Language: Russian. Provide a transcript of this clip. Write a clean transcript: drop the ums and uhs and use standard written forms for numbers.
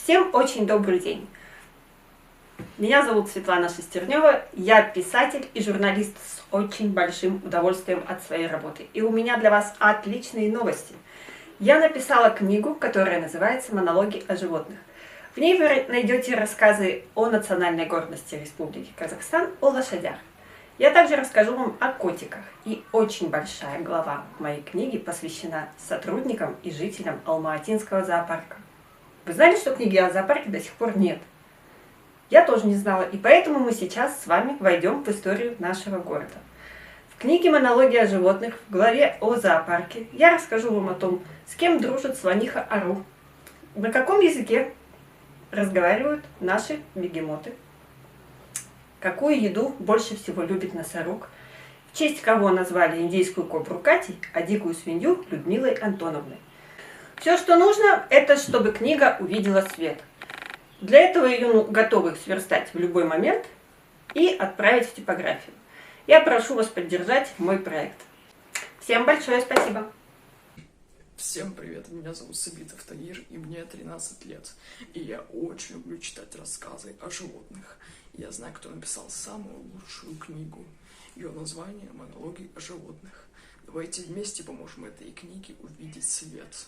Всем очень добрый день. Меня зовут Светлана Шестернева, я писатель и журналист с очень большим удовольствием от своей работы. И у меня для вас отличные новости. Я написала книгу, которая называется «Монологи о животных». В ней вы найдете рассказы о национальной гордости Республики Казахстан, о лошадях. Я также расскажу вам о котиках. И очень большая глава моей книги посвящена сотрудникам и жителям Алма-Атинского зоопарка. Вы знали, что книги о зоопарке до сих пор нет? Я тоже не знала, и поэтому мы сейчас с вами войдем в историю нашего города. В книге «Монологи о животных» в главе о зоопарке я расскажу вам о том, с кем дружит слониха Ару, на каком языке разговаривают наши бегемоты, какую еду больше всего любит носорог, в честь кого назвали индейскую кобру Катей, а дикую свинью Людмилой Антоновной. Все, что нужно, это чтобы книга увидела свет. Для этого ее готовы сверстать в любой момент и отправить в типографию. Я прошу вас поддержать мой проект. Всем большое спасибо! Всем привет, меня зовут Сабитов Тагир, и мне 13 лет. И я очень люблю читать рассказы о животных. Я знаю, кто написал самую лучшую книгу. Ее название «Монологи о животных». Давайте вместе поможем этой книге увидеть свет.